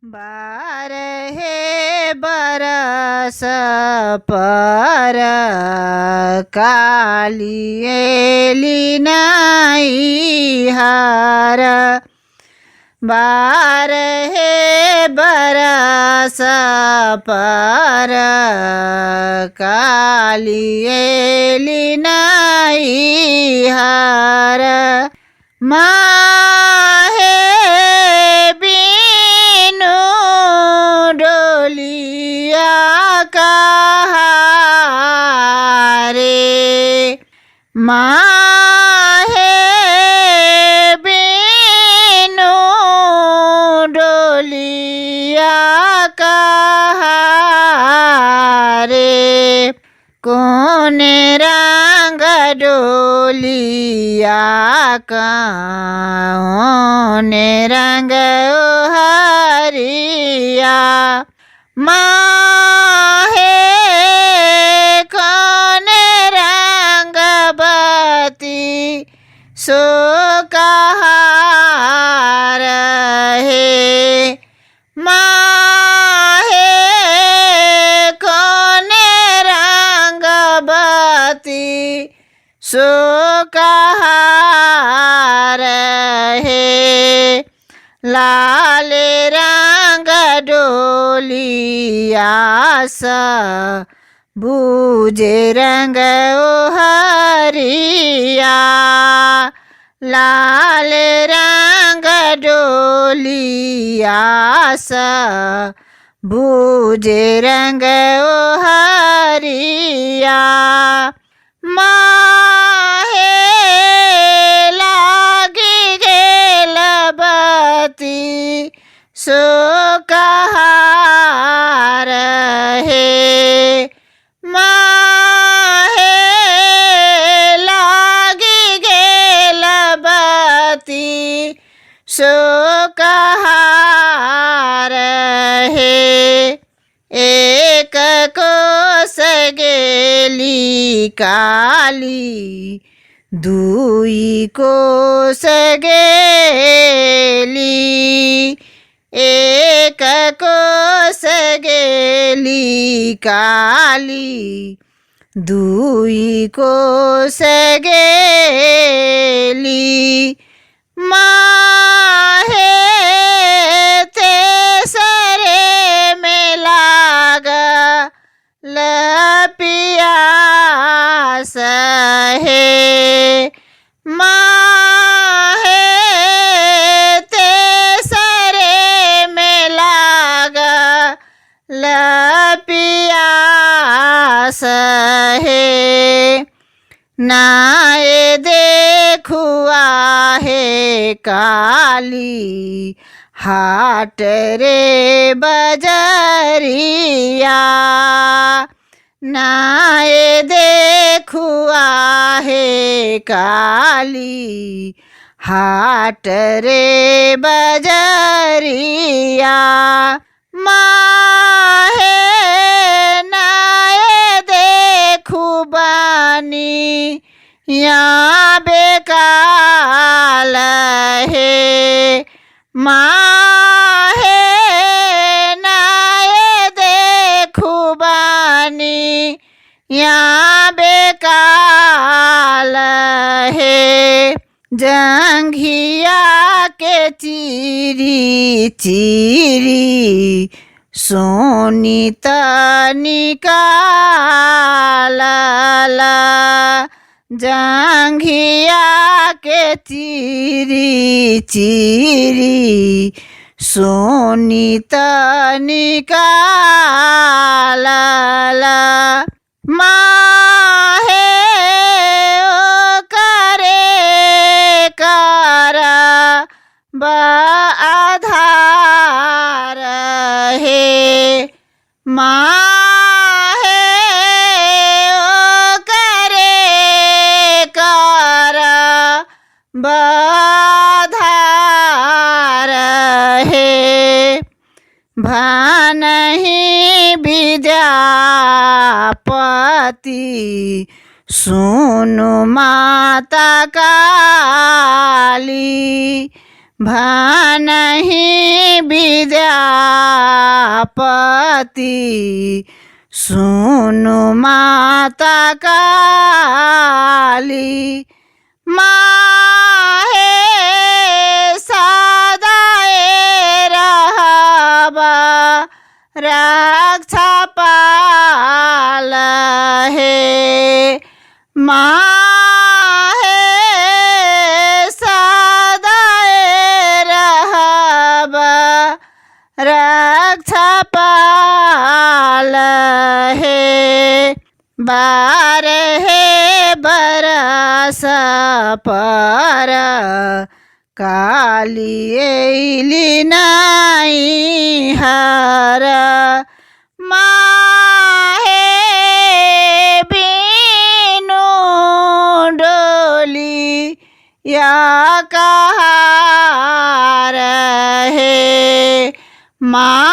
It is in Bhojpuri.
बारहे बरस पर कालिएली नाई हार। बारहे बरस पर कालिएली नाई हार। माहे बिनु डोलिया कहारे। माहे बिनु डोलिया कहारे। कौन रंग डोलिया कौन रंग हरिया। माहे कौन रंग बती सो कहार है। माहे कौन रंग बती सो कहार है। लाल रंग डोलिया सा बूझे रंग हरिया। लाल रंग डोलिया सा बूझे रंग हरिया। माहे लागी गेल बती सो कहार है। माहे लागी गेल बती सो कहार है। एक कोस गेली काली दुई कोस गेली। एक कोस गेली काली दुई कोस गेली। माहे तेसरे में लागा लपियास है। माहे तेसरे में लागा लपियास है। नाए देखुआ है काली हाट रे बजरिया। नाए देखुआ है काली हाट रे बजरिया। माहे नाए देखु बानी यहाँ बेकाल है। माहे नाए देखु बानी यहाँ बेकाल है। जंघिया के चीरी चीरी सोनी निकाला। जंघिया के चीरी चीरी सोनी निकाला। माहे ओ करे करा आधार है। माहे ओ करे करा आधार है। भानहि विद्यापति सुनु माता काली। भानहि विद्यापति सुनु माता काली माहे सदाए रहबा रक्षा पाल हे माहे सदाए रहबा रक्षा पाल हे बारह बरस पर काली ऐली नहीं हर माहे बिनु डोली या कहार है माँ